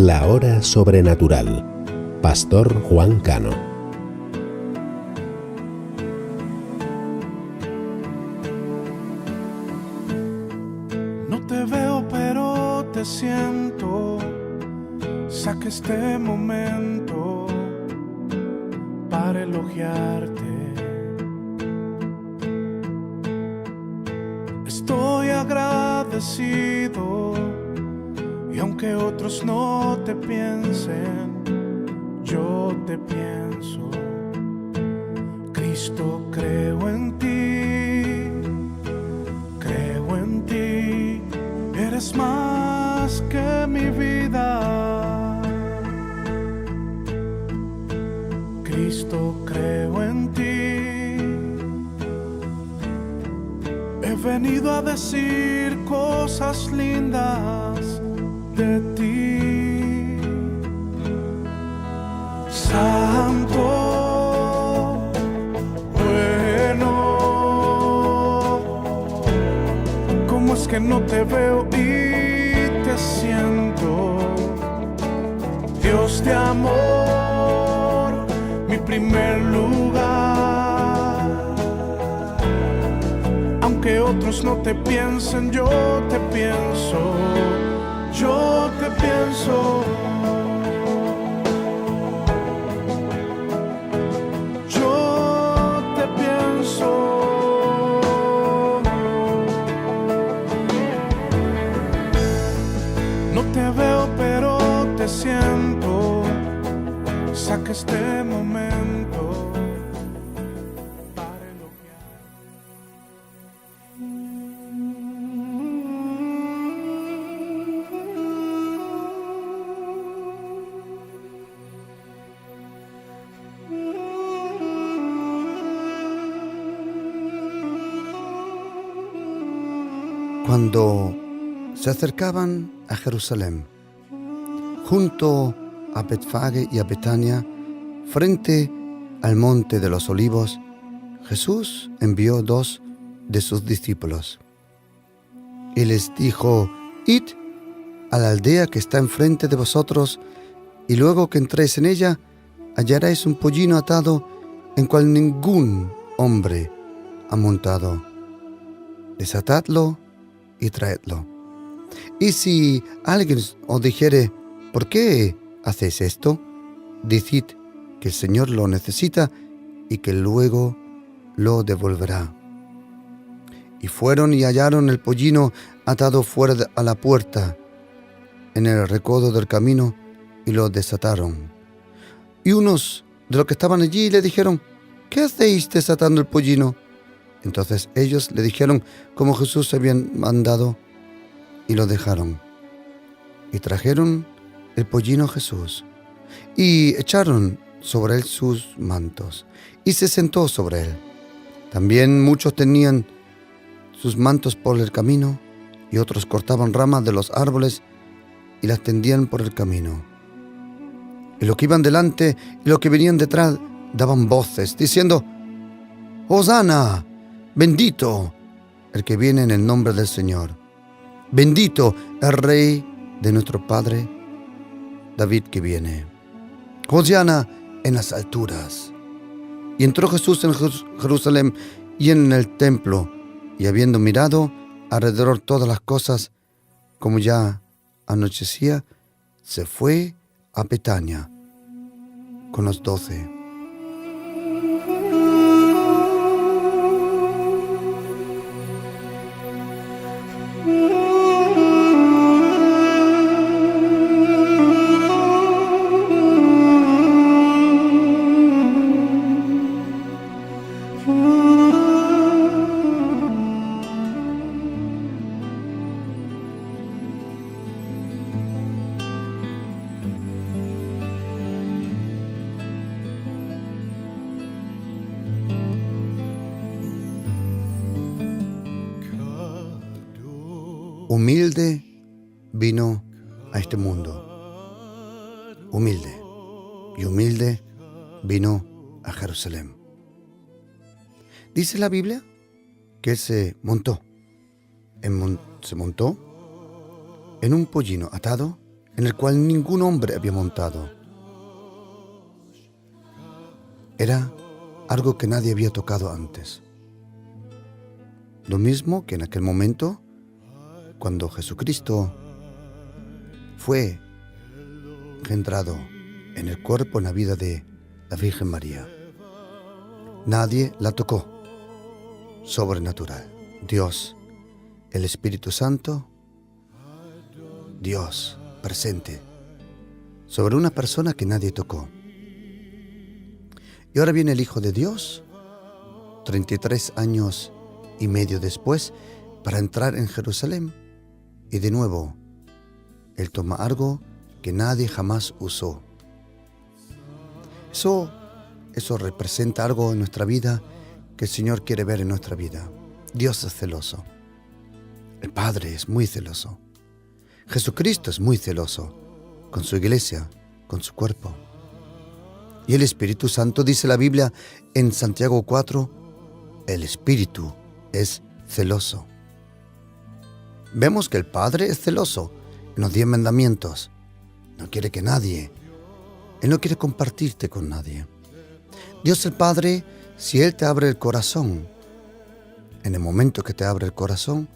La Hora Sobrenatural. Pastor Juan Cano. No te veo, pero te siento. Saca este momento para elogiarte. Estoy agradecido, y aunque otros no te piensen, yo te pienso. Cristo, creo en ti, eres más que mi vida. Cristo, creo en ti. He venido a decir cosas lindas de ti. Santo, bueno, ¿cómo es que no te veo y te siento? Dios de amor, mi primer lugar. Aunque otros no te piensen, yo te pienso. Yo te pienso. Yo te pienso. No te veo, pero te siento. Saca este momento para elogiar. Cuando se acercaban a Jerusalén, junto a Betfage y a Betania, frente al monte de los Olivos, Jesús envió 2 de sus discípulos y les dijo: «Id a la aldea que está enfrente de vosotros, y luego que entréis en ella, hallaréis un pollino atado en cual ningún hombre ha montado. Desatadlo y traedlo. Y si alguien os dijere: ¿por qué hacéis esto?, decid que el Señor lo necesita y que luego lo devolverá». Y fueron y hallaron el pollino atado fuera a la puerta, en el recodo del camino, y lo desataron. Y unos de los que estaban allí le dijeron: «¿Qué hacéis desatando el pollino?». Entonces ellos le dijeron como Jesús había mandado, y lo dejaron. Y trajeron el pollino a Jesús, y echaron sobre él sus mantos, y se sentó sobre él. También muchos tenían sus mantos por el camino, y otros cortaban ramas de los árboles y las tendían por el camino. Y los que iban delante y los que venían detrás daban voces, diciendo: «Hosana, bendito el que viene en el nombre del Señor. Bendito el Rey de nuestro Padre David que viene. Hosana en las alturas». Y entró Jesús en Jerusalén y en el templo, y habiendo mirado alrededor todas las cosas, como ya anochecía, se fue a Betania con los 12. Humilde vino a este mundo. Humilde. Y humilde vino a Jerusalén. Dice la Biblia que él se montó en un pollino atado en el cual ningún hombre había montado. Era algo que nadie había tocado antes. Lo mismo que en aquel momento, cuando Jesucristo fue engendrado en el cuerpo, en la vida de la Virgen María. Nadie la tocó. Sobrenatural. Dios, el Espíritu Santo, Dios presente sobre una persona que nadie tocó. Y ahora viene el Hijo de Dios, 33 años y medio después, para entrar en Jerusalén. Y de nuevo, Él toma algo que nadie jamás usó. Eso representa algo en nuestra vida que el Señor quiere ver en nuestra vida. Dios es celoso. El Padre es muy celoso. Jesucristo es muy celoso con su iglesia, con su cuerpo. Y el Espíritu Santo, dice la Biblia en Santiago 4, el Espíritu es celoso. Vemos que el Padre es celoso en los 10 mandamientos. No quiere que nadie, Él no quiere compartirte con nadie. Dios el Padre, si Él te abre el corazón, en el momento que te abre el corazón,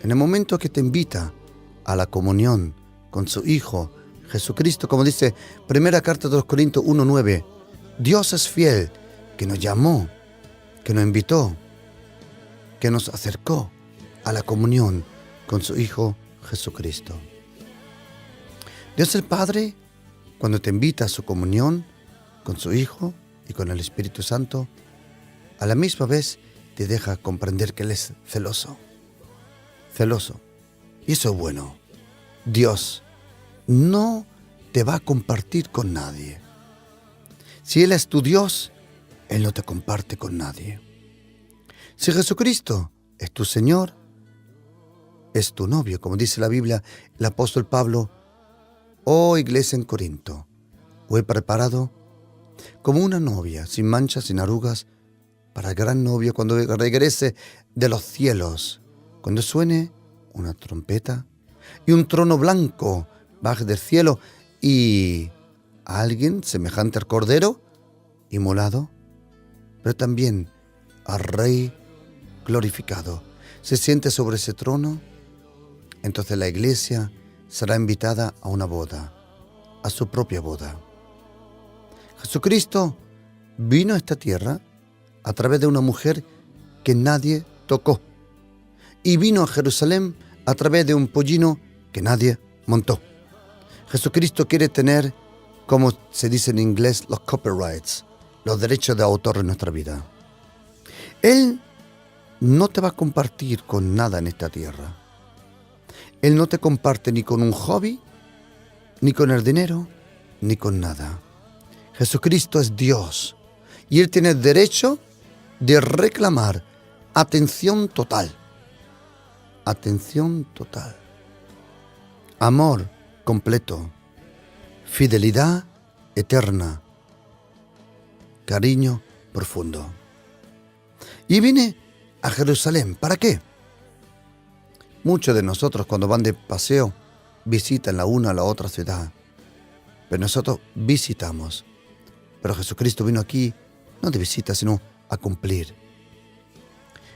en el momento que te invita a la comunión con su Hijo Jesucristo, como dice primera carta de los Corintios 1:9, Dios es fiel, que nos llamó, que nos invitó, que nos acercó a la comunión con su Hijo Jesucristo. Dios el Padre, cuando te invita a su comunión con su Hijo y con el Espíritu Santo, a la misma vez te deja comprender que Él es celoso. Celoso. Y eso es bueno. Dios no te va a compartir con nadie. Si Él es tu Dios, Él no te comparte con nadie. Si Jesucristo es tu Señor, es tu novio, como dice la Biblia, el apóstol Pablo, oh iglesia en Corinto, os he preparado como una novia, sin manchas, sin arrugas, para el gran novio cuando regrese de los cielos, cuando suene una trompeta y un trono blanco baje del cielo y alguien semejante al Cordero inmolado, pero también al Rey glorificado, se siente sobre ese trono. Entonces la iglesia será invitada a una boda, a su propia boda. Jesucristo vino a esta tierra a través de una mujer que nadie tocó, y vino a Jerusalén a través de un pollino que nadie montó. Jesucristo quiere tener, como se dice en inglés, los copyrights, los derechos de autor en nuestra vida. Él no te va a compartir con nada en esta tierra. Él no te comparte ni con un hobby, ni con el dinero, ni con nada. Jesucristo es Dios y Él tiene el derecho de reclamar atención total. Atención total. Amor completo. Fidelidad eterna. Cariño profundo. Y vine a Jerusalén. ¿Para qué? Muchos de nosotros cuando van de paseo visitan la una o la otra ciudad. Pero nosotros visitamos. Pero Jesucristo vino aquí no de visita, sino a cumplir.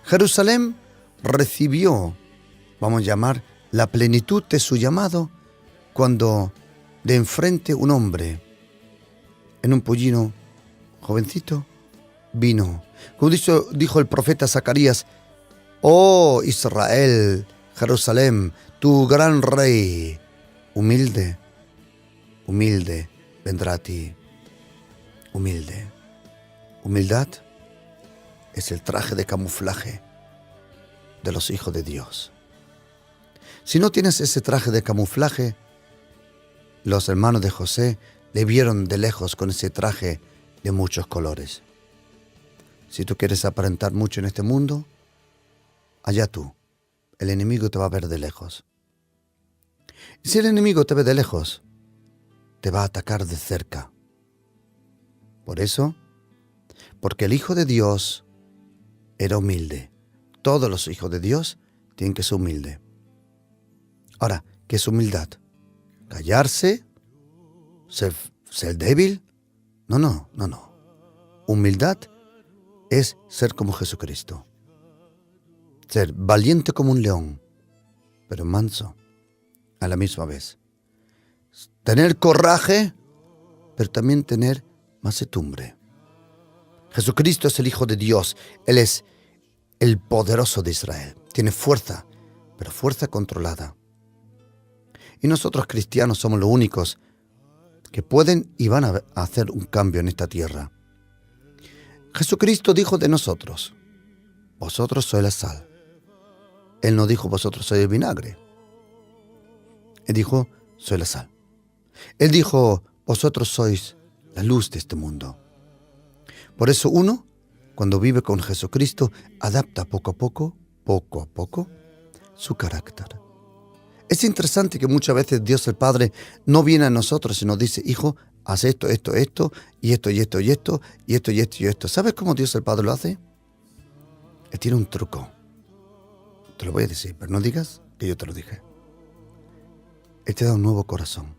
Jerusalén recibió, vamos a llamar, la plenitud de su llamado cuando de enfrente un hombre en un pollino jovencito vino. Como dijo el profeta Zacarías, oh Israel, Jerusalén, tu gran rey, humilde, humilde, vendrá a ti. Humilde. Humildad es el traje de camuflaje de los hijos de Dios. Si no tienes ese traje de camuflaje, los hermanos de José le vieron de lejos con ese traje de muchos colores. Si tú quieres aparentar mucho en este mundo, allá tú. El enemigo te va a ver de lejos. Y si el enemigo te ve de lejos, te va a atacar de cerca. Por eso, porque el Hijo de Dios era humilde. Todos los hijos de Dios tienen que ser humildes. Ahora, ¿qué es humildad? callarse, ser débil. No. Humildad es ser como Jesucristo. Ser valiente como un león, pero manso a la misma vez. Tener coraje, pero también tener mansedumbre. Jesucristo es el Hijo de Dios. Él es el poderoso de Israel. Tiene fuerza, pero fuerza controlada. Y nosotros cristianos somos los únicos que pueden y van a hacer un cambio en esta tierra. Jesucristo dijo de nosotros: vosotros sois la sal. Él no dijo: vosotros sois el vinagre. Él dijo: soy la sal. Él dijo: vosotros sois la luz de este mundo. Por eso uno, cuando vive con Jesucristo, adapta poco a poco, su carácter. Es interesante que muchas veces Dios el Padre no viene a nosotros y nos dice: hijo, haz esto, y esto. ¿Sabes cómo Dios el Padre lo hace? Él tiene un truco. Te lo voy a decir, pero no digas que yo te lo dije. Él te da un nuevo corazón.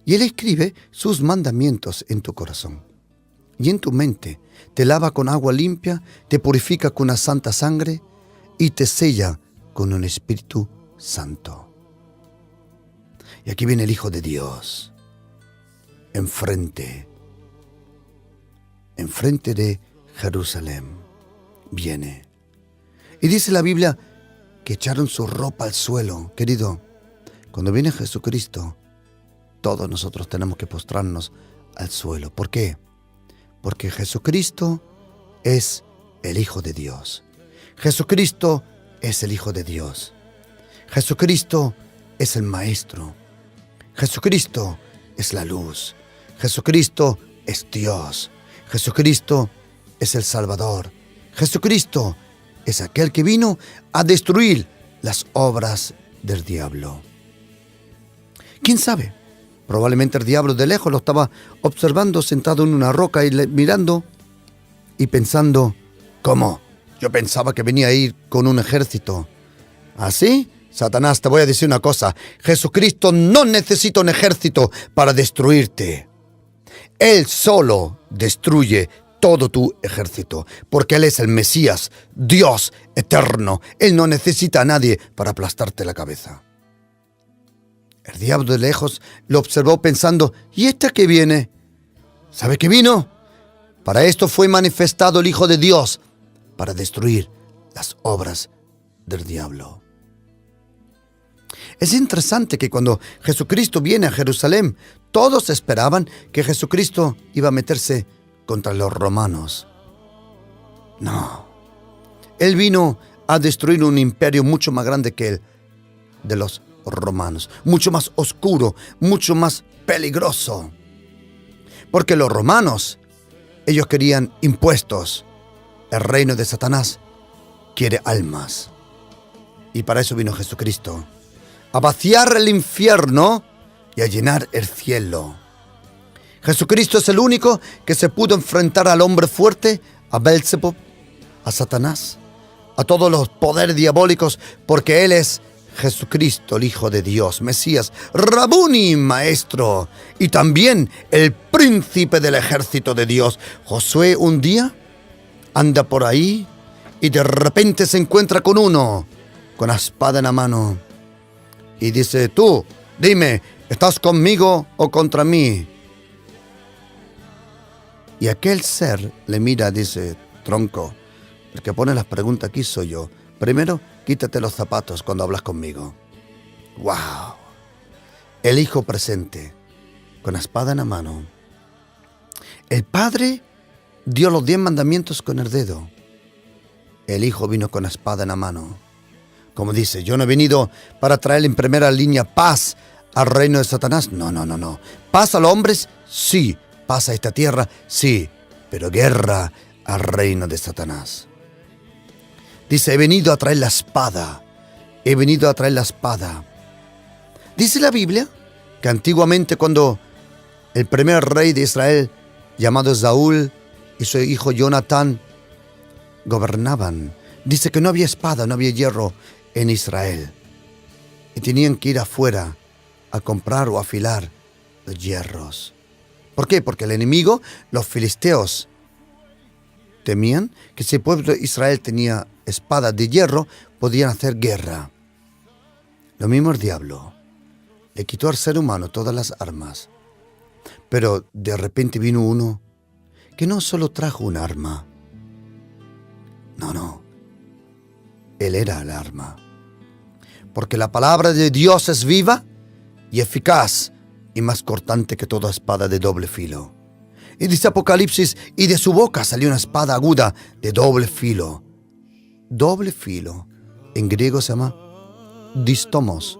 Y Él escribe sus mandamientos en tu corazón. Y en tu mente te lava con agua limpia, te purifica con una santa sangre y te sella con un Espíritu Santo. Y aquí viene el Hijo de Dios, enfrente de Jerusalén, viene. Y dice la Biblia que echaron su ropa al suelo. Querido, cuando viene Jesucristo, todos nosotros tenemos que postrarnos al suelo. ¿Por qué? Porque Jesucristo es el Hijo de Dios. Jesucristo es el Hijo de Dios. Jesucristo es el Maestro. Jesucristo es la luz. Jesucristo es Dios. Jesucristo es el Salvador. Jesucristo es aquel que vino a destruir las obras del diablo. ¿Quién sabe? Probablemente el diablo de lejos lo estaba observando sentado en una roca y mirando y pensando: ¿cómo? Yo pensaba que venía a ir con un ejército. ¿Así? Satanás, te voy a decir una cosa. Jesucristo no necesita un ejército para destruirte. Él solo destruye todo tu ejército, porque Él es el Mesías, Dios eterno. Él no necesita a nadie para aplastarte la cabeza. El diablo de lejos lo observó pensando: ¿y esta qué viene? ¿Sabe qué vino? Para esto fue manifestado el Hijo de Dios, para destruir las obras del diablo. Es interesante que cuando Jesucristo viene a Jerusalén, todos esperaban que Jesucristo iba a meterse contra los romanos. No. Él vino a destruir un imperio mucho más grande que el de los romanos, mucho más oscuro, mucho más peligroso. Porque los romanos, ellos querían impuestos. El reino de Satanás quiere almas. Y para eso vino Jesucristo, a vaciar el infierno y a llenar el cielo. Jesucristo es el único que se pudo enfrentar al hombre fuerte, a Beelzebub, a Satanás, a todos los poderes diabólicos, porque Él es Jesucristo, el Hijo de Dios, Mesías, Rabuni, Maestro, y también el príncipe del ejército de Dios. Josué un día anda por ahí y de repente se encuentra con uno con la espada en la mano y dice: tú, dime, ¿estás conmigo o contra mí? Y aquel ser le mira y dice: tronco, el que pone las preguntas aquí soy yo. Primero, quítate los zapatos cuando hablas conmigo. ¡Wow! El Hijo presente, con la espada en la mano. El Padre dio los 10 mandamientos con el dedo. El Hijo vino con la espada en la mano. Como dice: yo no he venido para traer en primera línea paz al reino de Satanás. No. ¿Paz a los hombres? Sí. ¿Paz a esta tierra? Sí. Pero guerra al reino de Satanás. Dice: he venido a traer la espada. He venido a traer la espada. Dice la Biblia que antiguamente, cuando el primer rey de Israel, llamado Saúl, y su hijo Jonatán gobernaban, dice que no había espada, no había hierro en Israel. Y tenían que ir afuera a comprar o afilar los hierros. ¿Por qué? Porque el enemigo, los filisteos, temían que si el pueblo de Israel tenía espadas de hierro, podían hacer guerra. Lo mismo el diablo. Le quitó al ser humano todas las armas. Pero de repente vino uno que no solo trajo un arma. No. Él era el arma. Porque la palabra de Dios es viva y eficaz y más cortante que toda espada de doble filo. Y dice Apocalipsis, y de su boca salió una espada aguda de doble filo. Doble filo. En griego se llama distomos.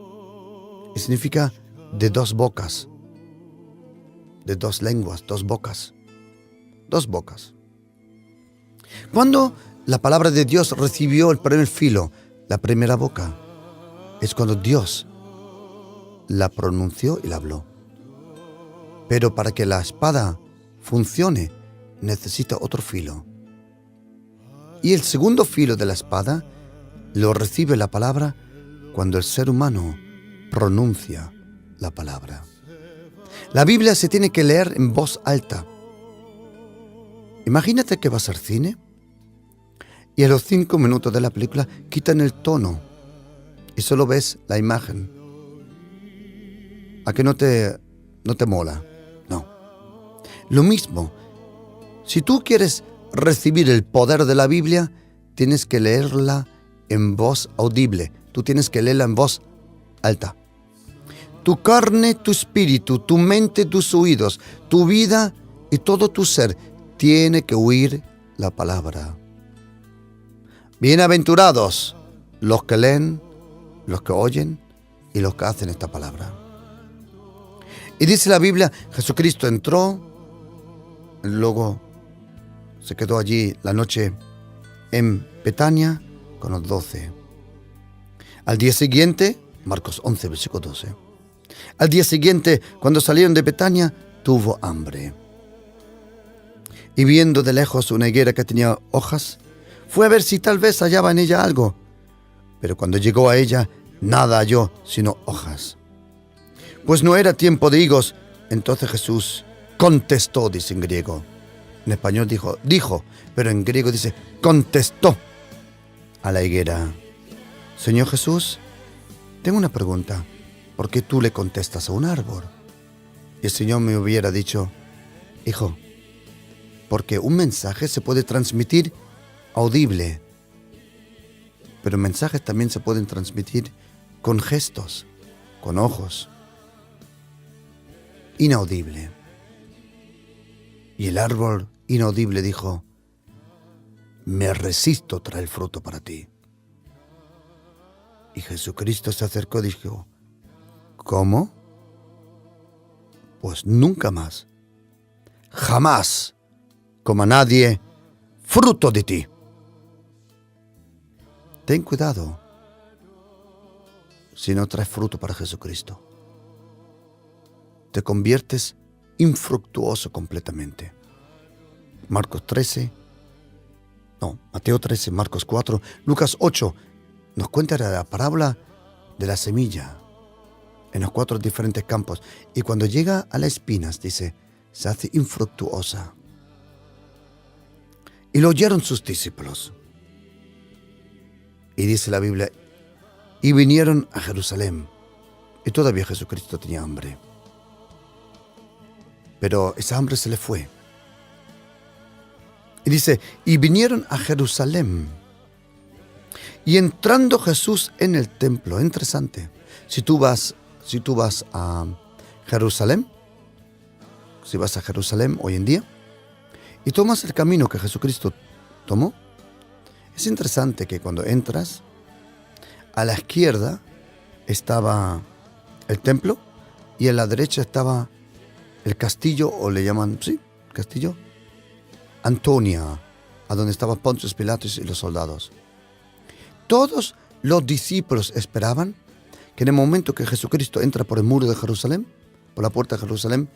Y significa de dos bocas. De dos lenguas, dos bocas. Dos bocas. Cuando la palabra de Dios recibió el primer filo, la primera boca, es cuando Dios la pronunció y la habló. Pero para que la espada funcione, necesita otro filo. Y el segundo filo de la espada lo recibe la palabra cuando el ser humano pronuncia la palabra. La Biblia se tiene que leer en voz alta. Imagínate que vas al cine y a los 5 minutos de la película quitan el tono y solo ves la imagen. ¿A que no te mola? No. Lo mismo, si tú quieres recibir el poder de la Biblia, tienes que leerla en voz audible. Tú tienes que leerla en voz alta. Tu carne, tu espíritu, tu mente, tus oídos, tu vida y todo tu ser tiene que oír la palabra. Bienaventurados los que leen, los que oyen y los que hacen esta palabra. Y dice la Biblia, Jesucristo entró, luego se quedó allí la noche en Betania con los 12. Al día siguiente, Marcos 11, versículo 12. Al día siguiente, cuando salieron de Betania, tuvo hambre. Y viendo de lejos una higuera que tenía hojas, fue a ver si tal vez hallaba en ella algo. Pero cuando llegó a ella, nada halló sino hojas. Pues no era tiempo de higos. Entonces Jesús contestó, dice en griego. En español dijo, pero en griego dice, contestó a la higuera. Señor Jesús, tengo una pregunta. ¿Por qué tú le contestas a un árbol? Y el Señor me hubiera dicho, hijo, porque un mensaje se puede transmitir audible, pero mensajes también se pueden transmitir con gestos, con ojos. Inaudible. Y el árbol inaudible dijo, me resisto a traer fruto para ti. Y Jesucristo se acercó y dijo, ¿cómo? Pues nunca más, jamás coma nadie fruto de ti. Ten cuidado si no traes fruto para Jesucristo. Te conviertes infructuoso completamente. Mateo 13, Marcos 4, Lucas 8 nos cuenta la parábola de la semilla en los 4 diferentes campos. Y cuando llega a las espinas, dice, se hace infructuosa. Y lo oyeron sus discípulos. Y dice la Biblia, y vinieron a Jerusalén. Y todavía Jesucristo tenía hambre. Pero esa hambre se le fue. Y dice, y vinieron a Jerusalén. Y entrando Jesús en el templo, interesante. Si tú vas a Jerusalén, si vas a Jerusalén hoy en día, y tomas el camino que Jesucristo tomó, es interesante que cuando entras, a la izquierda estaba el templo y a la derecha estaba el castillo, o le llaman, castillo, Antonia, a donde estaban Poncio Pilatos y los soldados. Todos los discípulos esperaban que en el momento que Jesucristo entra por el muro de Jerusalén, por la puerta de Jerusalén,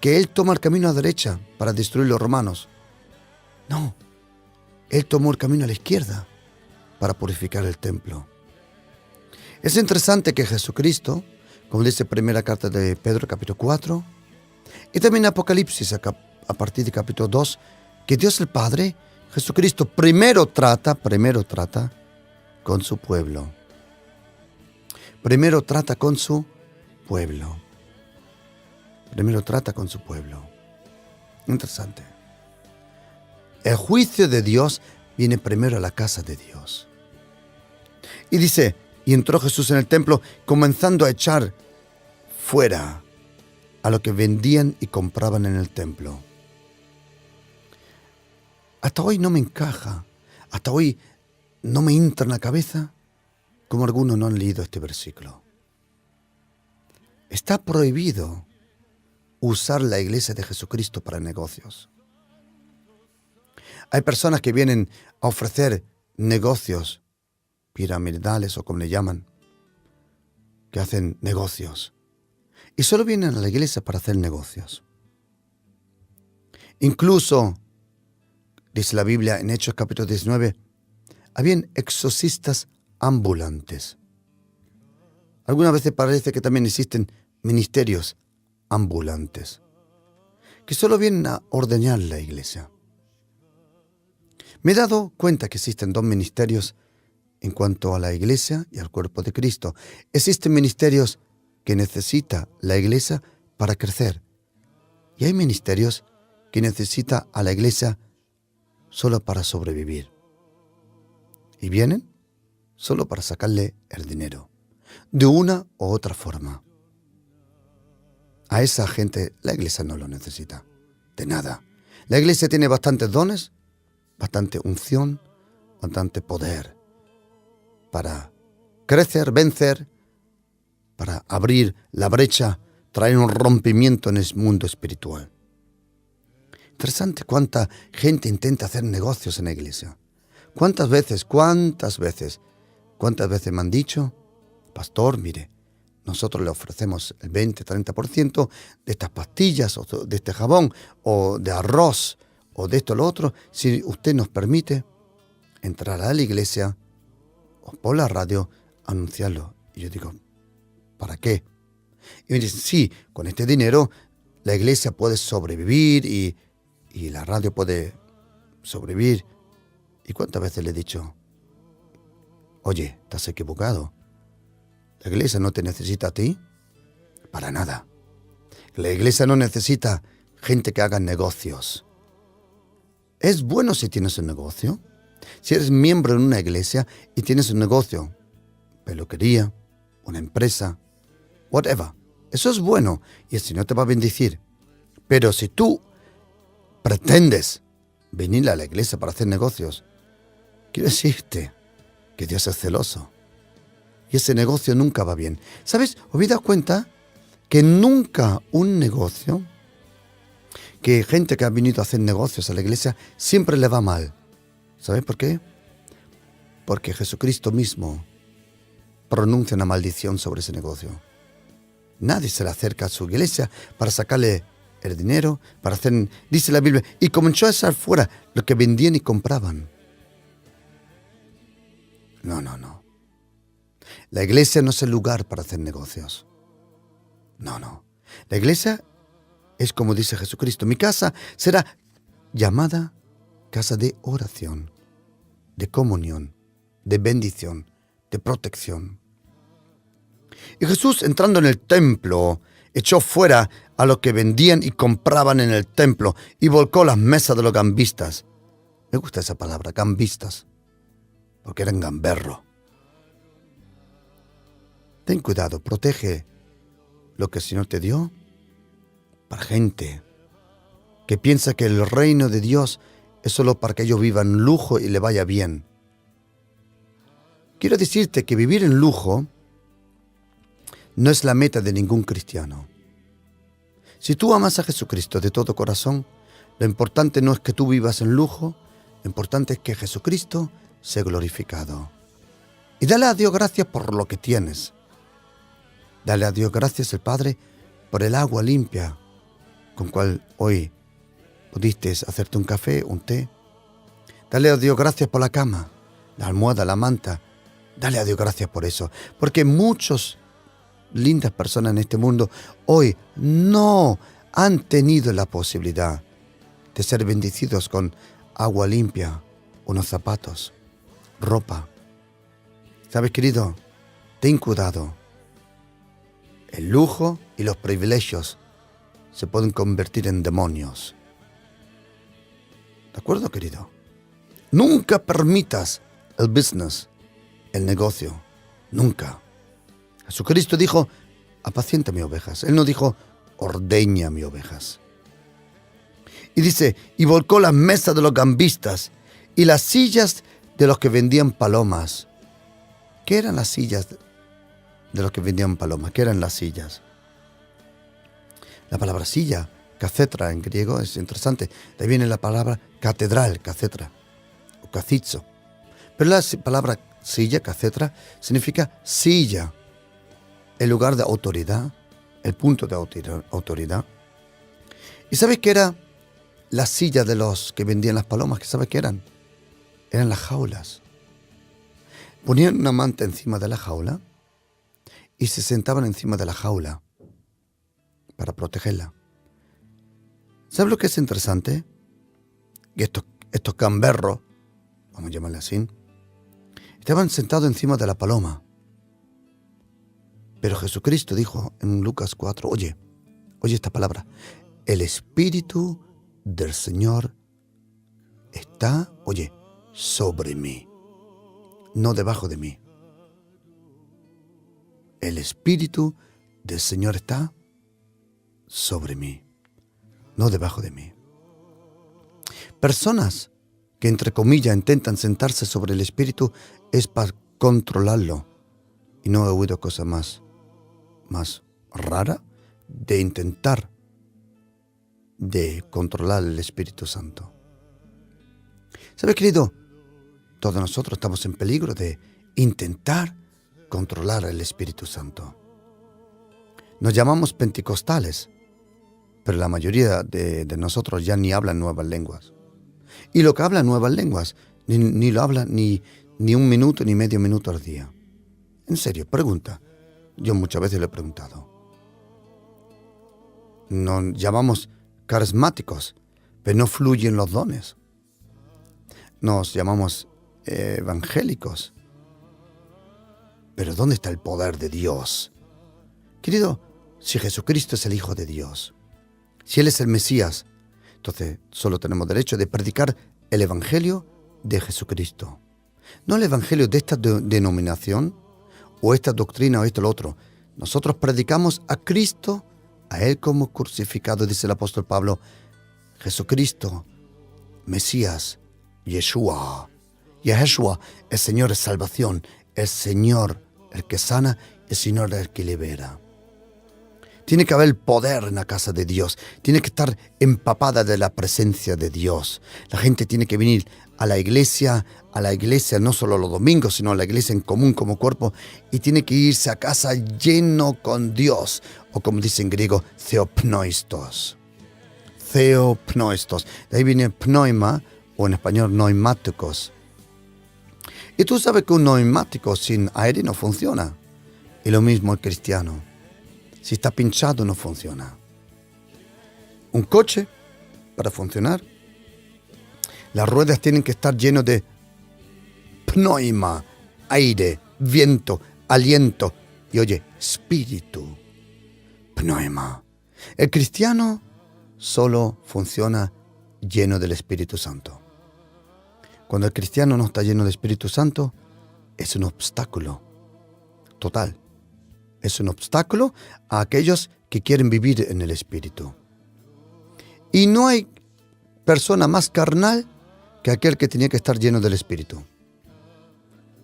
que Él toma el camino a la derecha para destruir los romanos. No, Él tomó el camino a la izquierda para purificar el templo. Es interesante que Jesucristo, como dice primera carta de Pedro, capítulo 4, y también Apocalipsis, a partir de capítulo 2, que Dios el Padre, Jesucristo, primero trata con su pueblo. Primero trata con su pueblo. Interesante. El juicio de Dios viene primero a la casa de Dios. Y dice, y entró Jesús en el templo, comenzando a echar fuera a lo que vendían y compraban en el templo. Hasta hoy no me encaja, hasta hoy no me entra en la cabeza como algunos no han leído este versículo. Está prohibido usar la iglesia de Jesucristo para negocios. Hay personas que vienen a ofrecer negocios piramidales o como le llaman, que hacen negocios. Y solo vienen a la iglesia para hacer negocios. Incluso, dice la Biblia en Hechos capítulo 19, habían exorcistas ambulantes. Algunas veces parece que también existen ministerios ambulantes, que solo vienen a ordeñar la iglesia. Me he dado cuenta que existen dos ministerios en cuanto a la iglesia y al cuerpo de Cristo. Existen ministerios que necesita la iglesia para crecer. Y hay ministerios que necesita a la iglesia solo para sobrevivir. Y vienen solo para sacarle el dinero, de una u otra forma. A esa gente la iglesia no lo necesita, de nada. La iglesia tiene bastantes dones, bastante unción, bastante poder para crecer, vencer, para abrir la brecha, traer un rompimiento en el mundo espiritual. Interesante cuánta gente intenta hacer negocios en la iglesia. ¿Cuántas veces me han dicho, pastor, mire, nosotros le ofrecemos el 20-30% de estas pastillas, o de este jabón, o de arroz, o de esto o lo otro, si usted nos permite entrar a la iglesia o por la radio a anunciarlo? Y yo digo, ¿para qué? Y me dicen, sí, con este dinero la iglesia puede sobrevivir y la radio puede sobrevivir. ¿Y cuántas veces le he dicho, oye, estás equivocado? La iglesia no te necesita a ti para nada. La iglesia no necesita gente que haga negocios. Es bueno si tienes un negocio. Si eres miembro en una iglesia y tienes un negocio, peluquería, una empresa, whatever, eso es bueno y el Señor te va a bendecir. Pero si tú pretendes venir a la iglesia para hacer negocios, quiero decirte que Dios es celoso. Y ese negocio nunca va bien. ¿Sabes? ¿Os habéis dado cuenta que nunca un negocio, que gente que ha venido a hacer negocios a la iglesia, siempre le va mal? ¿Sabes por qué? Porque Jesucristo mismo pronuncia una maldición sobre ese negocio. Nadie se le acerca a su iglesia para sacarle el dinero, para hacer, dice la Biblia, y comenzó a echar fuera lo que vendían y compraban. No. La iglesia no es el lugar para hacer negocios. No. La iglesia es como dice Jesucristo, mi casa será llamada casa de oración, de comunión, de bendición, de protección. Y Jesús, entrando en el templo, echó fuera a los que vendían y compraban en el templo y volcó las mesas de los gambistas. Me gusta esa palabra, gambistas, porque eran gamberros. Ten cuidado, protege lo que el Señor te dio para gente que piensa que el reino de Dios es solo para que ellos vivan en lujo y le vaya bien. Quiero decirte que vivir en lujo no es la meta de ningún cristiano. Si tú amas a Jesucristo de todo corazón, lo importante no es que tú vivas en lujo, lo importante es que Jesucristo sea glorificado. Y dale a Dios gracias por lo que tienes. Dale a Dios gracias al Padre por el agua limpia con cual hoy pudiste hacerte un café, un té. Dale a Dios gracias por la cama, la almohada, la manta. Dale a Dios gracias por eso. Porque muchos lindas personas en este mundo hoy no han tenido la posibilidad de ser bendecidos con agua limpia, unos zapatos, ropa. ¿Sabes, querido? Ten cuidado. El lujo y los privilegios se pueden convertir en demonios. ¿De acuerdo, querido? Nunca permitas el business, el negocio. Nunca. Jesucristo dijo, apacienta mis ovejas. Él no dijo, ordeña mis ovejas. Y dice, y volcó las mesas de los gambistas y las sillas de los que vendían palomas. ¿Qué eran las sillas de los que vendían palomas? ¿Qué eran las sillas? La palabra silla, cacetra en griego, es interesante. De ahí viene la palabra catedral, cacetra, o cacizo. Pero la palabra silla, cacetra, significa silla, el lugar de autoridad, el punto de autoridad. ¿Y sabes qué era la silla de los que vendían las palomas? ¿Qué sabes qué eran? Eran las jaulas. Ponían una manta encima de la jaula y se sentaban encima de la jaula para protegerla. ¿Sabes lo que es interesante? Que estos gamberros, vamos a llamarle así, estaban sentados encima de la paloma. Pero Jesucristo dijo en Lucas 4, oye esta palabra, el Espíritu del Señor está, sobre mí, no debajo de mí. El Espíritu del Señor está sobre mí, no debajo de mí. Personas que entre comillas intentan sentarse sobre el Espíritu es para controlarlo. Y no he oído cosa más rara de intentar de controlar el Espíritu Santo. ¿Sabes, querido? Todos nosotros estamos en peligro de intentar controlar el Espíritu Santo. Nos llamamos pentecostales, pero la mayoría de nosotros ya ni hablan nuevas lenguas. Y lo que hablan nuevas lenguas, ni lo hablan ni un minuto ni medio minuto al día. En serio, pregunta. Yo muchas veces le he preguntado. Nos llamamos carismáticos, pero no fluyen los dones. Nos llamamos evangélicos. Pero ¿dónde está el poder de Dios? Querido, si Jesucristo es el Hijo de Dios, si Él es el Mesías, entonces solo tenemos derecho de predicar el Evangelio de Jesucristo. No el Evangelio de esta denominación, o esta doctrina, o esto o lo otro. Nosotros predicamos a Cristo, a Él como crucificado, dice el apóstol Pablo, Jesucristo, Mesías, Yeshua. Yeshua, el Señor es salvación, el Señor el que sana, el Señor el que libera. Tiene que haber poder en la casa de Dios. Tiene que estar empapada de la presencia de Dios. La gente tiene que venir a la iglesia no solo los domingos, sino a la iglesia en común como cuerpo, y tiene que irse a casa lleno con Dios, o como dice en griego, theopnoistos. Theopnoistos. De ahí viene pneuma, o en español neumáticos. Y tú sabes que un neumático sin aire no funciona. Y lo mismo el cristiano. Si está pinchado no funciona. Un coche, para funcionar, las ruedas tienen que estar llenas de pneuma, aire, viento, aliento y espíritu. Pneuma. El cristiano solo funciona lleno del Espíritu Santo. Cuando el cristiano no está lleno del Espíritu Santo, es un obstáculo total. Es un obstáculo a aquellos que quieren vivir en el Espíritu. Y no hay persona más carnal que aquel que tenía que estar lleno del Espíritu.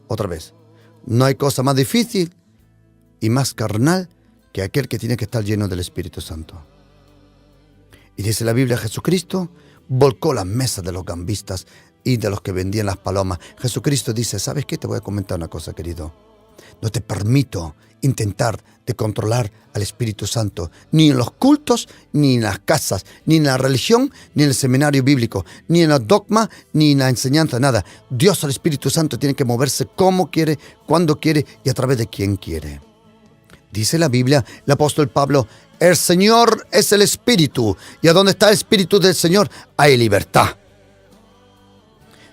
Otra vez, no hay cosa más difícil y más carnal que aquel que tiene que estar lleno del Espíritu Santo. Y dice la Biblia, Jesucristo volcó las mesas de los gambistas y de los que vendían las palomas. Jesucristo dice, ¿sabes qué? Te voy a comentar una cosa, querido. No te permito intentar de controlar al Espíritu Santo, ni en los cultos, ni en las casas, ni en la religión, ni en el seminario bíblico, ni en el dogma, ni en la enseñanza, nada. Dios, el Espíritu Santo, tiene que moverse como quiere, cuando quiere y a través de quien quiere. Dice la Biblia, el apóstol Pablo, el Señor es el Espíritu, y a donde está el Espíritu del Señor hay libertad.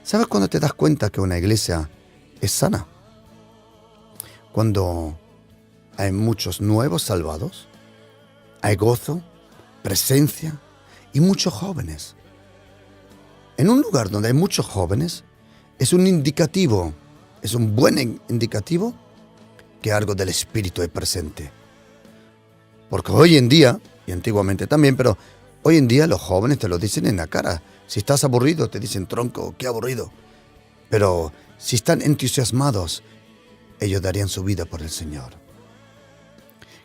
¿Sabes cuándo te das cuenta que una iglesia es sana? Cuando hay muchos nuevos salvados, hay gozo, presencia y muchos jóvenes. En un lugar donde hay muchos jóvenes, es un indicativo, es un buen indicativo que algo del Espíritu es presente. Porque hoy en día, y antiguamente también, pero hoy en día los jóvenes te lo dicen en la cara. Si estás aburrido, te dicen, tronco, qué aburrido. Pero si están entusiasmados, ellos darían su vida por el Señor.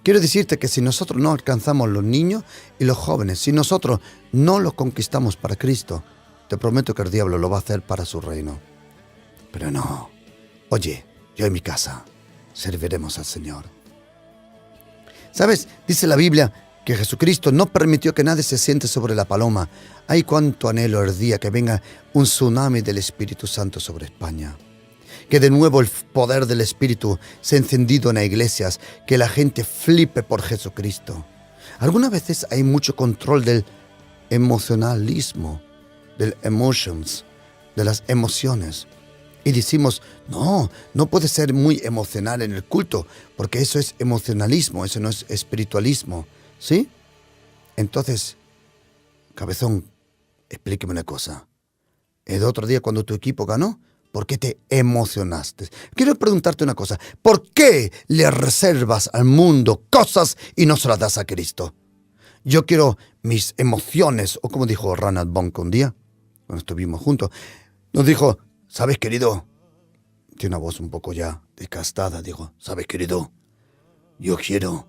Quiero decirte que si nosotros no alcanzamos los niños y los jóvenes, si nosotros no los conquistamos para Cristo, te prometo que el diablo lo va a hacer para su reino. Pero no. Oye, yo en mi casa serviremos al Señor. ¿Sabes? Dice la Biblia que Jesucristo no permitió que nadie se siente sobre la paloma. Ay, cuánto anhelo el día que venga un tsunami del Espíritu Santo sobre España. Que de nuevo el poder del Espíritu sea encendido en las iglesias, que la gente flipe por Jesucristo. Algunas veces hay mucho control del emocionalismo, del emotions, de las emociones. Y decimos, no puede ser muy emocional en el culto, porque eso es emocionalismo, eso no es espiritualismo, ¿sí? Entonces, cabezón, explíqueme una cosa. El otro día cuando tu equipo ganó, ¿por qué te emocionaste? Quiero preguntarte una cosa. ¿Por qué le reservas al mundo cosas y no se las das a Cristo? Yo quiero mis emociones, o como dijo Reinhard Bonke un día, cuando estuvimos juntos, nos dijo, ¿sabes, querido? Tiene una voz un poco ya desgastada. Dijo, ¿sabes, querido? Yo quiero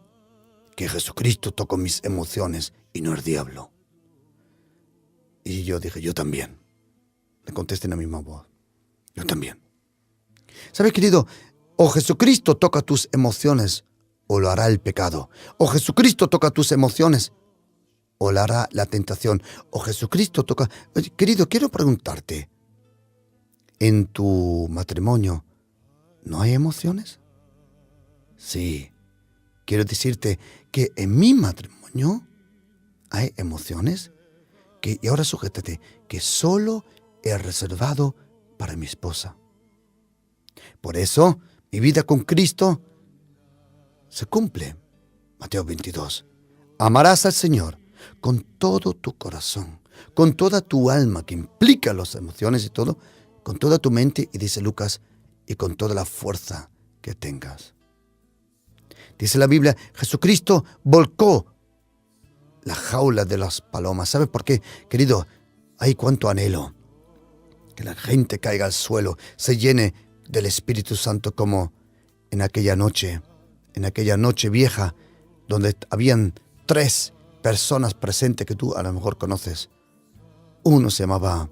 que Jesucristo toque mis emociones y no el diablo. Y yo dije, yo también. Le contesté en la misma voz. Yo también. ¿Sabes, querido? O Jesucristo toca tus emociones o lo hará el pecado. O Jesucristo toca tus emociones o lo hará la tentación. O Jesucristo toca... Oye, querido, quiero preguntarte. ¿En tu matrimonio no hay emociones? Sí. Quiero decirte que en mi matrimonio hay emociones que, y ahora sujétate, que solo he reservado para mi esposa. Por eso, mi vida con Cristo se cumple. Mateo 22. Amarás al Señor con todo tu corazón, con toda tu alma, que implica las emociones y todo, con toda tu mente, y dice Lucas, y con toda la fuerza que tengas. Dice la Biblia, Jesucristo volcó la jaula de las palomas. ¿Sabes por qué? Querido, hay cuánto anhelo que la gente caiga al suelo, se llene del Espíritu Santo como en aquella noche vieja, donde habían 3 personas presentes que tú a lo mejor conoces. Uno se llamaba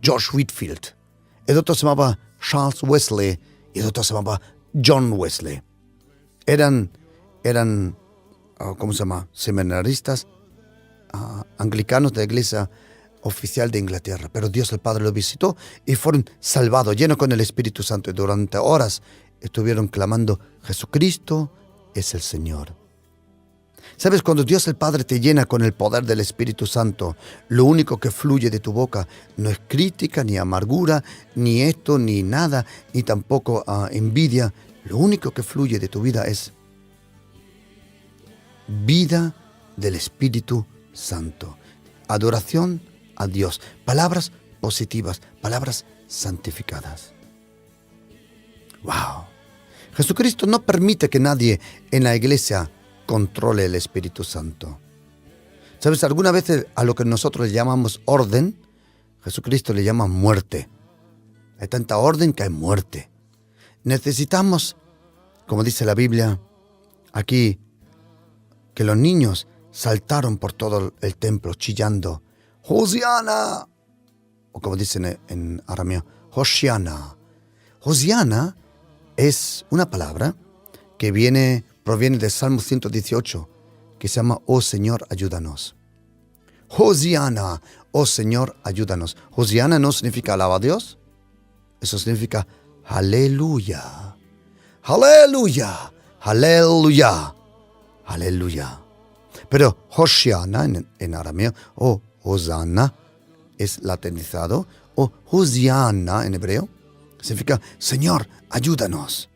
George Whitefield. El otro se llamaba Charles Wesley y el otro se llamaba John Wesley. Eran seminaristas anglicanos de la iglesia oficial de Inglaterra. Pero Dios el Padre los visitó y fueron salvados, llenos con el Espíritu Santo. Y durante horas estuvieron clamando, Jesucristo es el Señor. ¿Sabes? Cuando Dios el Padre te llena con el poder del Espíritu Santo, lo único que fluye de tu boca no es crítica, ni amargura, ni esto, ni nada, ni tampoco envidia. Lo único que fluye de tu vida es vida del Espíritu Santo. Adoración a Dios. Palabras positivas, palabras santificadas. ¡Wow! Jesucristo no permite que nadie en la iglesia controle el Espíritu Santo. ¿Sabes? Algunas veces a lo que nosotros le llamamos orden, Jesucristo le llama muerte. Hay tanta orden que hay muerte. Necesitamos, como dice la Biblia, aquí, que los niños saltaron por todo el templo chillando, ¡Hosiana! O como dicen en arameo, Hoshiana. Hosiana es una palabra que proviene del Salmo 118, que se llama Oh Señor, ayúdanos. Hosiana, oh Señor, ayúdanos. Hosiana no significa alaba a Dios, eso significa aleluya. aleluya, aleluya, aleluya. Pero Hoshiana en arameo o Hosanna es latinizado, o Hosiana en hebreo significa Señor, ayúdanos.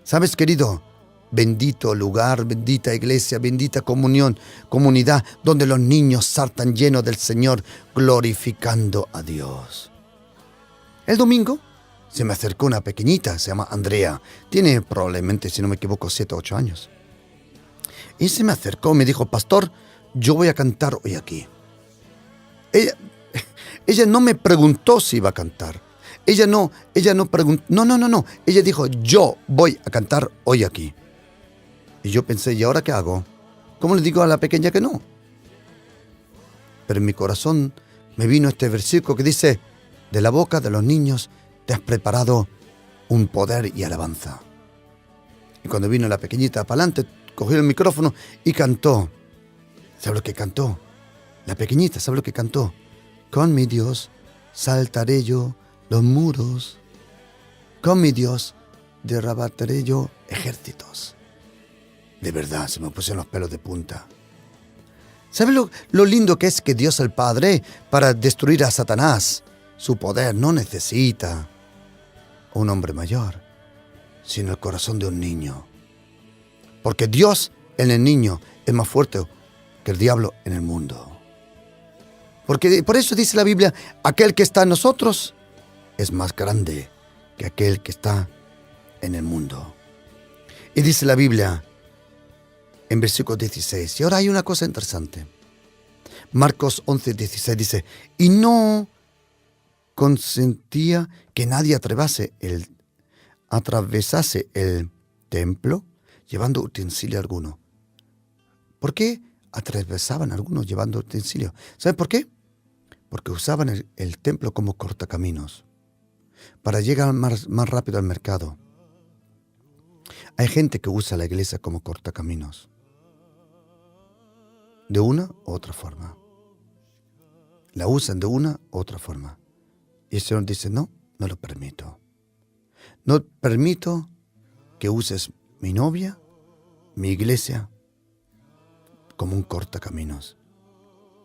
¿Sabes, querido? Bendito lugar, bendita iglesia, bendita comunidad, donde los niños saltan llenos del Señor, glorificando a Dios. El domingo se me acercó una pequeñita, se llama Andrea. Tiene probablemente, si no me equivoco, 7 o 8 años. Y se me acercó y me dijo, pastor, yo voy a cantar hoy aquí. Ella no me preguntó si iba a cantar. Ella no preguntó, no. Ella dijo, yo voy a cantar hoy aquí. Y yo pensé, ¿y ahora qué hago? ¿Cómo le digo a la pequeña que no? Pero en mi corazón me vino este versículo que dice, de la boca de los niños te has preparado un poder y alabanza. Y cuando vino la pequeñita para adelante, cogió el micrófono y cantó. ¿Sabe lo que cantó? La pequeñita, ¿sabe lo que cantó? Con mi Dios saltaré yo los muros. Con mi Dios derribaré yo ejércitos. De verdad, se me pusieron los pelos de punta. ¿Sabe lo lindo que es que Dios el Padre, para destruir a Satanás, su poder no necesita un hombre mayor, sino el corazón de un niño? Porque Dios en el niño es más fuerte que el diablo en el mundo. Porque por eso dice la Biblia, aquel que está en nosotros es más grande que aquel que está en el mundo. Y dice la Biblia en versículo 16, y ahora hay una cosa interesante. Marcos 11:16 dice, y no consentía que nadie atravesase el templo llevando utensilio alguno. ¿Por qué atravesaban algunos llevando utensilio? ¿Saben por qué? Porque usaban el templo como cortacaminos para llegar más rápido al mercado. Hay gente que usa la iglesia como cortacaminos de una u otra forma. La usan de una u otra forma. Y el Señor dice, no lo permito. No permito que uses mi novia, mi iglesia, como un cortacaminos.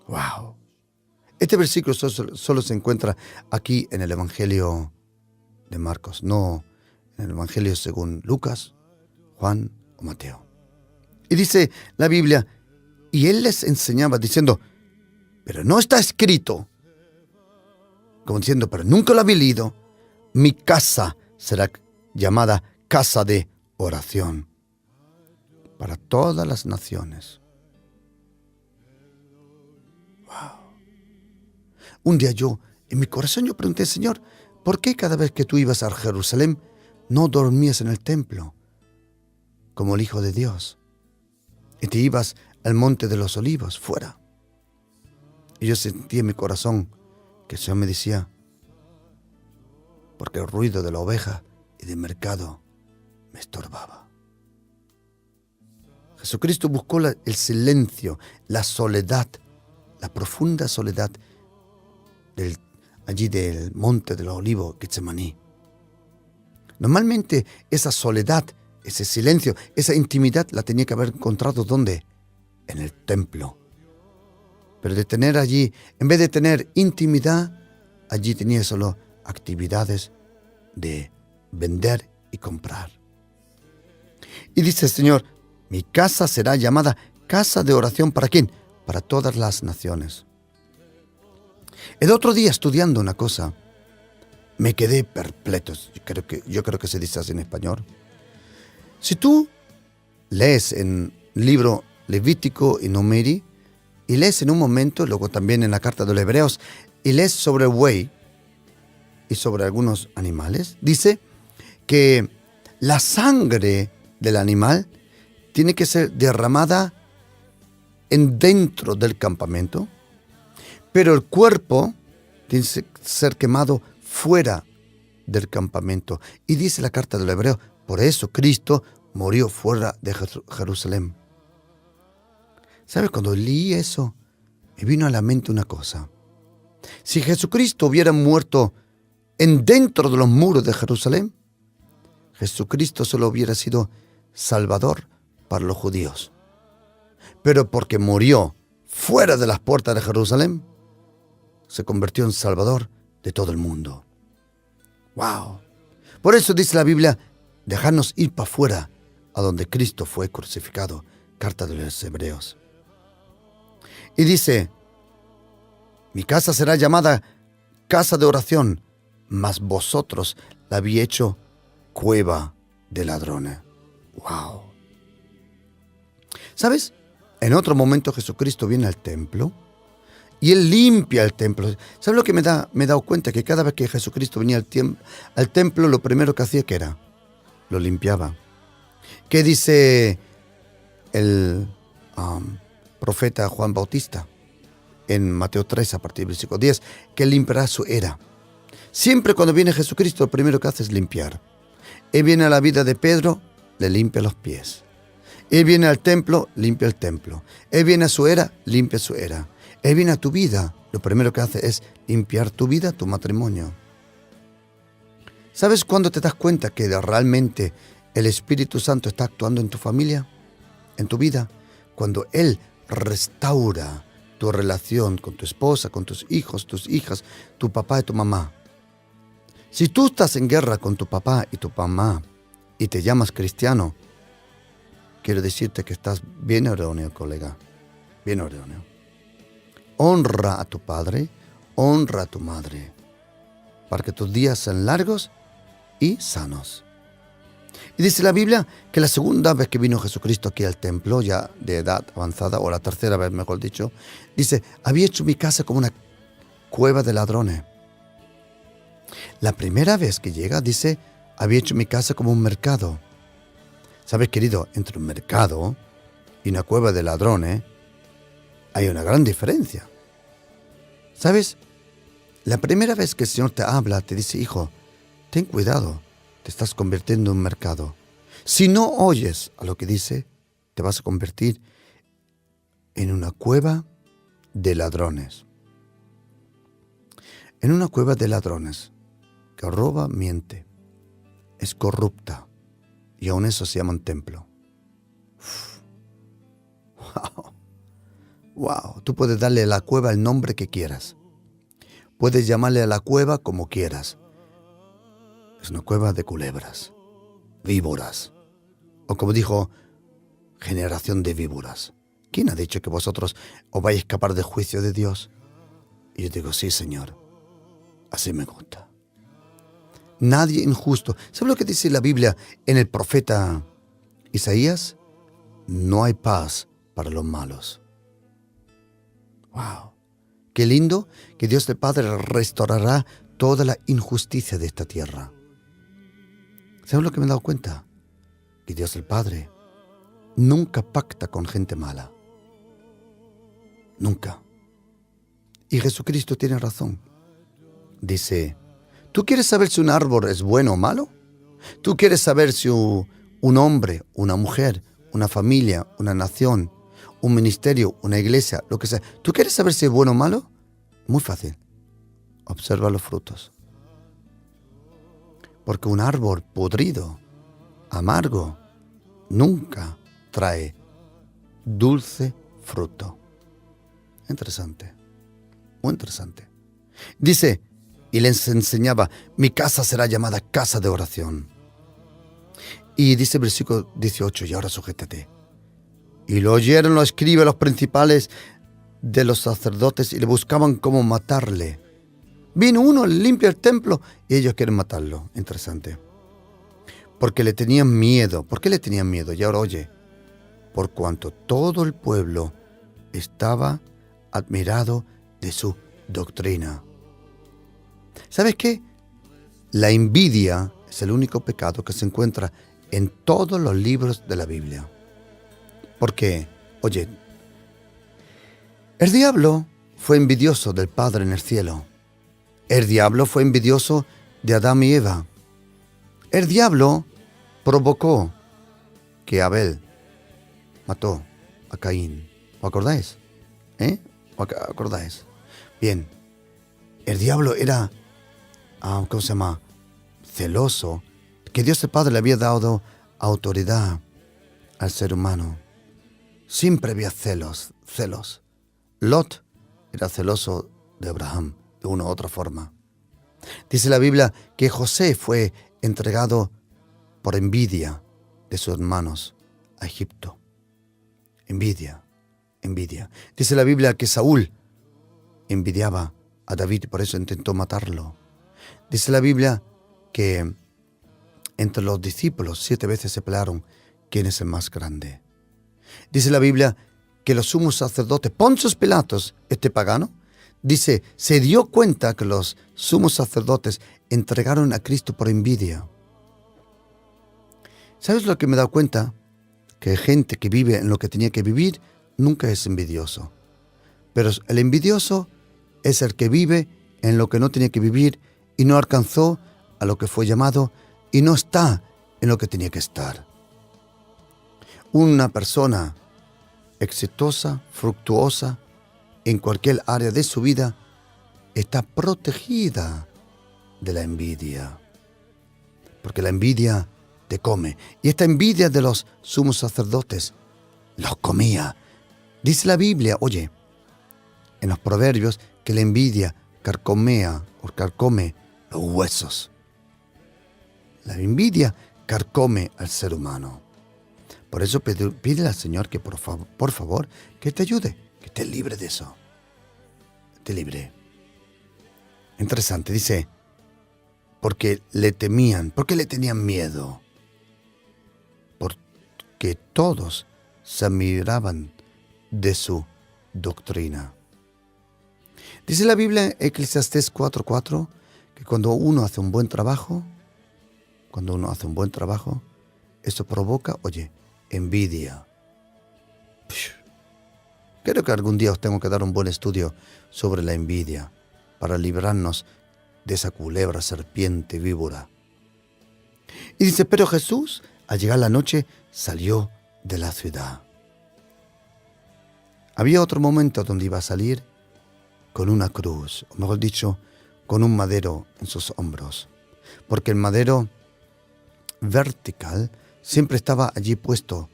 ¡Wow! Este versículo solo se encuentra aquí en el Evangelio de Marcos, no en el Evangelio según Lucas, Juan o Mateo. Y dice la Biblia, y él les enseñaba diciendo, pero no está escrito, como diciendo, pero nunca lo había leído, mi casa será llamada casa de oración para todas las naciones. Wow. Un día en mi corazón yo pregunté, Señor, ¿por qué cada vez que tú ibas a Jerusalén no dormías en el templo como el Hijo de Dios y te ibas al Monte de los Olivos, fuera? Y yo sentí en mi corazón que el Señor me decía, porque el ruido de la oveja y del mercado me estorbaba. Jesucristo buscó el silencio, la soledad, la profunda soledad allí del Monte de los Olivos, Getsemaní. Normalmente esa soledad, ese silencio, esa intimidad la tenía que haber encontrado ¿dónde? En el templo. Pero de tener allí, en vez de tener intimidad, allí tenía solo actividades de vender y comprar. Y dice el Señor, mi casa será llamada casa de oración ¿para quién? Para todas las naciones. El otro día estudiando una cosa, me quedé perplejo. Yo creo que se dice así en español. Si tú lees en el libro Levítico y Numeri, y lees en un momento, luego también en la carta de los Hebreos, y lees sobre el buey y sobre algunos animales, dice que la sangre del animal tiene que ser derramada dentro del campamento, pero el cuerpo tiene que ser quemado fuera del campamento. Y dice la carta de los Hebreos, por eso Cristo murió fuera de Jerusalén. ¿Sabes? Cuando leí eso, me vino a la mente una cosa. Si Jesucristo hubiera muerto dentro de los muros de Jerusalén, Jesucristo solo hubiera sido Salvador para los judíos. Pero porque murió fuera de las puertas de Jerusalén, se convirtió en Salvador de todo el mundo. ¡Wow! Por eso dice la Biblia, dejarnos ir para afuera, a donde Cristo fue crucificado. Carta de los Hebreos. Y dice, mi casa será llamada casa de oración, mas vosotros la habéis hecho cueva de ladrones. ¡Wow! ¿Sabes? En otro momento Jesucristo viene al templo y Él limpia el templo. ¿Sabes lo que me he dado cuenta? Que cada vez que Jesucristo venía al templo, lo primero que hacía, ¿qué era? Lo limpiaba. ¿Qué dice el profeta Juan Bautista en Mateo 3, a partir del versículo 10? Que Él limpiará su era. Siempre cuando viene Jesucristo, lo primero que hace es limpiar. Él viene a la vida de Pedro, le limpia los pies. Él viene al templo, limpia el templo. Él viene a su era, limpia su era. Él viene a tu vida, lo primero que hace es limpiar tu vida, tu matrimonio. ¿Sabes cuándo te das cuenta que realmente el Espíritu Santo está actuando en tu familia, en tu vida? Cuando Él restaura tu relación con tu esposa, con tus hijos, tus hijas, tu papá y tu mamá. Si tú estás en guerra con tu papá y tu mamá y te llamas cristiano, quiero decirte que estás bien erróneo, colega. Bien erróneo. Honra a tu padre, honra a tu madre, para que tus días sean largos y sanos. Y dice la Biblia que la segunda vez que vino Jesucristo aquí al templo, ya de edad avanzada, o la tercera vez mejor dicho, dice, había hecho mi casa como una cueva de ladrones. La primera vez que llega, dice, había hecho mi casa como un mercado. ¿Sabes, querido? Entre un mercado y una cueva de ladrones hay una gran diferencia. ¿Sabes? La primera vez que el Señor te habla, te dice, hijo, ten cuidado, te estás convirtiendo en un mercado. Si no oyes a lo que dice, te vas a convertir en una cueva de ladrones. En una cueva de ladrones que roba, miente, es corrupta y aún eso se llama un templo. ¡Wow! ¡Wow! Tú puedes darle a la cueva el nombre que quieras. Puedes llamarle a la cueva como quieras. Es una cueva de culebras, víboras, o como dijo, generación de víboras. ¿Quién ha dicho que vosotros os vais a escapar del juicio de Dios? Y yo digo, sí, Señor, así me gusta. Nadie injusto. ¿Sabe lo que dice la Biblia en el profeta Isaías? No hay paz para los malos. ¡Wow! Qué lindo que Dios el Padre restaurará toda la injusticia de esta tierra. ¿Sabes lo que me he dado cuenta? Que Dios el Padre nunca pacta con gente mala. Nunca. Y Jesucristo tiene razón. Dice, ¿tú quieres saber si un árbol es bueno o malo? ¿Tú quieres saber si un hombre, una mujer, una familia, una nación, un ministerio, una iglesia, lo que sea, ¿tú quieres saber si es bueno o malo? Muy fácil. Observa los frutos. Porque un árbol podrido, amargo, nunca trae dulce fruto. Interesante. Muy interesante. Dice, y les enseñaba, mi casa será llamada casa de oración. Y dice el versículo 18, y ahora sujétate. Y lo oyeron los escribas, los principales de los sacerdotes, y le buscaban cómo matarle. Vino uno, limpia el templo, y ellos quieren matarlo. Interesante. Porque le tenían miedo. ¿Por qué le tenían miedo? Y ahora oye, por cuanto todo el pueblo estaba admirado de su doctrina. ¿Sabes qué? La envidia es el único pecado que se encuentra en todos los libros de la Biblia. Porque, oye, el diablo fue envidioso del Padre en el cielo. El diablo fue envidioso de Adán y Eva. El diablo provocó que Abel mató a Caín. ¿Os acordáis? ¿Os acordáis? Bien. El diablo era, ¿cómo se llama? Celoso. que Dios el Padre le había dado autoridad al ser humano. Siempre había celos. Lot era celoso de Abraham, de una u otra forma. Dice la Biblia que José fue entregado por envidia de sus hermanos a Egipto. Envidia. Dice la Biblia que Saúl envidiaba a David y por eso intentó matarlo. Dice la Biblia que entre los discípulos 7 veces se pelearon quién es el más grande. Dice la Biblia que los sumos sacerdotes, Poncio Pilatos, este pagano, dice, se dio cuenta que los sumos sacerdotes entregaron a Cristo por envidia. ¿Sabes lo que me he dado cuenta? Que gente que vive en lo que tenía que vivir nunca es envidioso. Pero el envidioso es el que vive en lo que no tenía que vivir y no alcanzó a lo que fue llamado y no está en lo que tenía que estar. Una persona exitosa, fructuosa, en cualquier área de su vida, está protegida de la envidia. Porque la envidia te come. Y esta envidia de los sumos sacerdotes los comía. Dice la Biblia, oye, en los proverbios, que la envidia carcome los huesos. La envidia carcome al ser humano. Por eso pídele al Señor que por favor, que te ayude, que te libre de eso. Te libre. Interesante, dice, porque le tenían miedo. Porque todos se admiraban de su doctrina. Dice la Biblia en Eclesiastés 4:4 que cuando uno hace un buen trabajo, eso provoca, envidia. Creo que algún día os tengo que dar un buen estudio sobre la envidia para librarnos de esa culebra, serpiente, víbora. Y dice, pero Jesús, al llegar la noche, salió de la ciudad. Había otro momento donde iba a salir con una cruz, o mejor dicho, con un madero en sus hombros. Porque el madero vertical siempre estaba allí puesto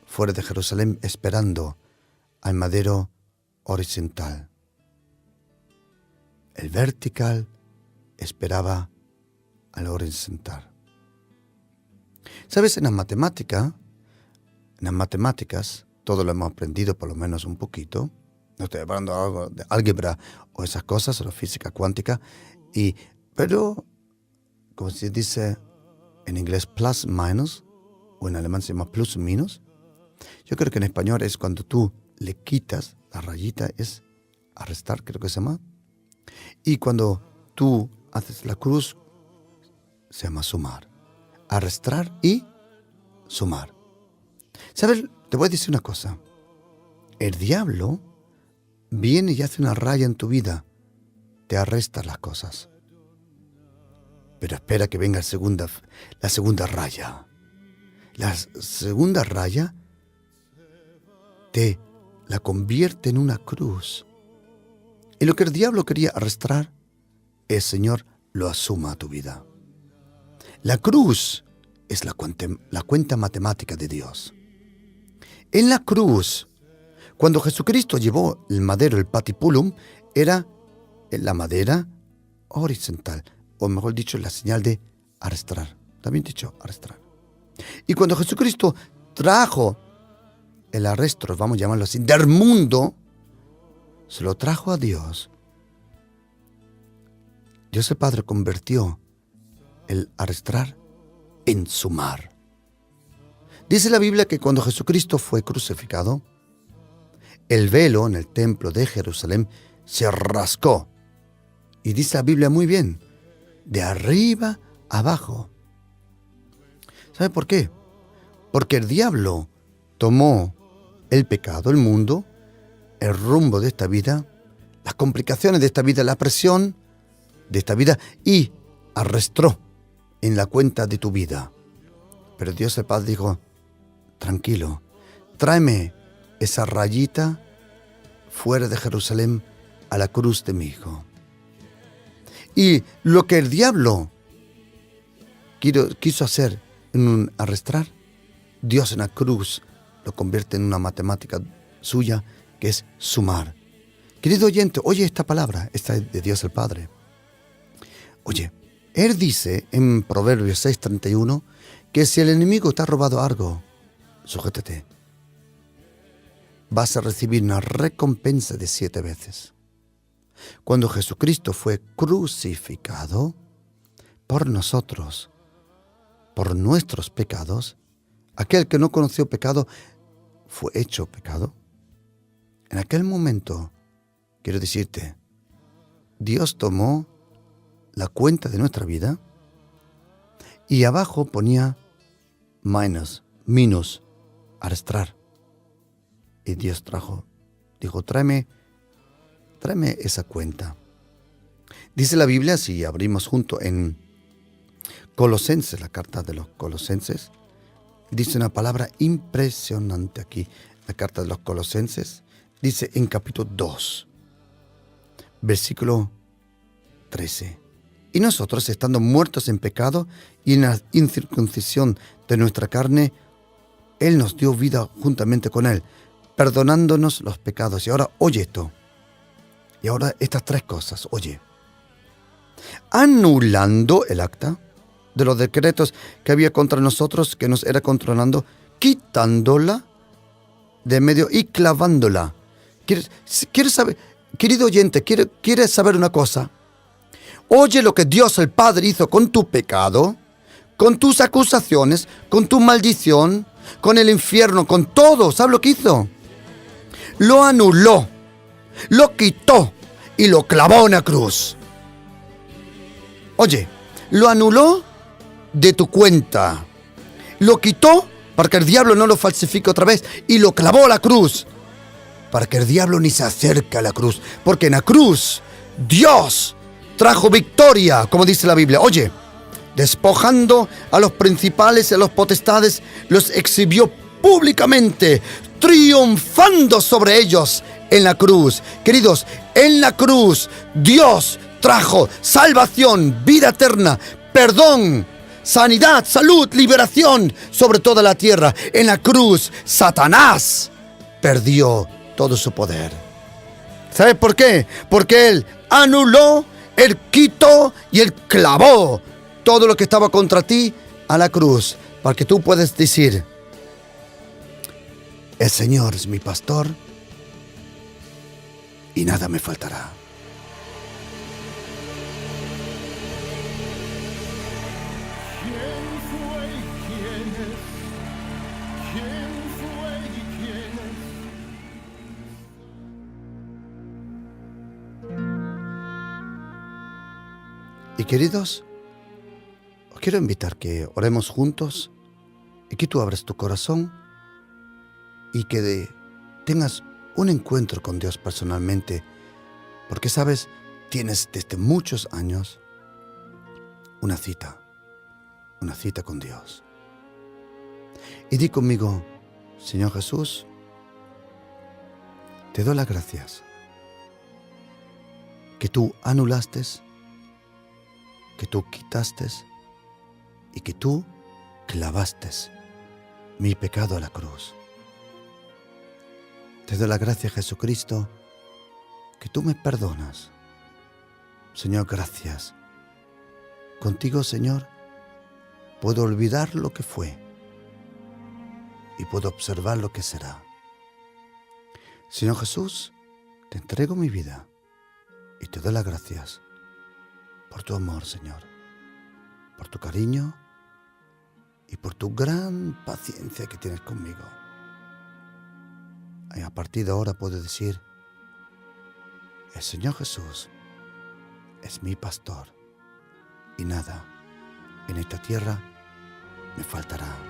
fuera de Jerusalén esperando al madero horizontal. El vertical esperaba al horizontal. ¿Sabes? En las matemáticas, todo lo hemos aprendido por lo menos un poquito. No estoy hablando algo de álgebra o esas cosas, o la física cuántica, pero, como se dice en inglés, plus, minus, o en alemán se llama plus, minus. Yo creo que en español es cuando tú le quitas la rayita, es a restar, creo que se llama. Y cuando tú haces la cruz, se llama sumar. A restar y sumar. ¿Sabes? Te voy a decir una cosa. El diablo viene y hace una raya en tu vida. Te arresta las cosas. Pero espera que venga la segunda raya. La segunda raya te la convierte en una cruz. Y lo que el diablo quería arrastrar, el Señor lo asuma a tu vida. La cruz es la cuenta matemática de Dios. En la cruz, cuando Jesucristo llevó el madero, el patipulum, era la madera horizontal, o mejor dicho, la señal de arrastrar. También dicho, arrastrar. Y cuando Jesucristo trajo el arresto, vamos a llamarlo así, del mundo, se lo trajo a Dios. Dios el Padre convirtió el arrastrar en sumar. Dice la Biblia que cuando Jesucristo fue crucificado, el velo en el templo de Jerusalén se rascó. Y dice la Biblia muy bien, de arriba abajo. ¿Sabe por qué? Porque el diablo tomó el pecado, el mundo, el rumbo de esta vida, las complicaciones de esta vida, la presión de esta vida y arrastró en la cuenta de tu vida. Pero Dios el Padre dijo, tranquilo, tráeme esa rayita fuera de Jerusalén a la cruz de mi hijo. Y lo que el diablo quiso hacer en un arrastrar, Dios en la cruz lo convierte en una matemática suya, que es sumar. Querido oyente, oye esta palabra, esta es de Dios el Padre. Oye, Él dice en Proverbios 6:31 que si el enemigo te ha robado algo, sujétate. Vas a recibir una recompensa de 7 veces. Cuando Jesucristo fue crucificado por nosotros, por nuestros pecados, aquel que no conoció pecado fue hecho pecado. En aquel momento, quiero decirte, Dios tomó la cuenta de nuestra vida y abajo ponía minus, arrastrar. Y Dios dijo, tráeme esa cuenta. Dice la Biblia, si abrimos junto en Colosenses, la carta de los Colosenses, dice una palabra impresionante aquí. La carta de los Colosenses dice en capítulo 2, versículo 13. Y nosotros, estando muertos en pecado y en la incircuncisión de nuestra carne, Él nos dio vida juntamente con Él, perdonándonos los pecados. Y ahora, oye esto. Y ahora estas 3 cosas, oye. Anulando el acta de los decretos que había contra nosotros, que nos era controlando, quitándola de medio y clavándola. ¿Quieres saber, querido oyente, quieres saber una cosa? Oye lo que Dios el Padre hizo con tu pecado, con tus acusaciones, con tu maldición, con el infierno, con todo. ¿Sabes lo que hizo? Lo anuló, lo quitó y lo clavó en la cruz. Oye, lo anuló de tu cuenta, lo quitó para que el diablo no lo falsifique otra vez y lo clavó a la cruz para que el diablo ni se acerque a la cruz, porque en la cruz Dios trajo victoria, como dice la Biblia. Oye, despojando a los principales y a los potestades, los exhibió públicamente, triunfando sobre ellos en la cruz. Queridos, en la cruz Dios trajo salvación, vida eterna, perdón, sanidad, salud, liberación sobre toda la tierra. En la cruz Satanás perdió todo su poder. ¿Sabes por qué? Porque Él anuló, Él quitó y Él clavó todo lo que estaba contra ti a la cruz, para que tú puedas decir: el Señor es mi pastor y nada me faltará. Y queridos, os quiero invitar que oremos juntos y que tú abras tu corazón y que tengas un encuentro con Dios personalmente, porque sabes, tienes desde muchos años una cita con Dios. Y di conmigo: Señor Jesús, te doy las gracias que tú anulaste, que tú quitaste y que tú clavaste mi pecado a la cruz. Te doy la gracia, Jesucristo, que tú me perdonas. Señor, gracias. Contigo, Señor, puedo olvidar lo que fue y puedo observar lo que será. Señor Jesús, te entrego mi vida y te doy las gracias por tu amor, Señor, por tu cariño y por tu gran paciencia que tienes conmigo. Y a partir de ahora puedo decir: el Señor Jesús es mi pastor y nada en esta tierra me faltará.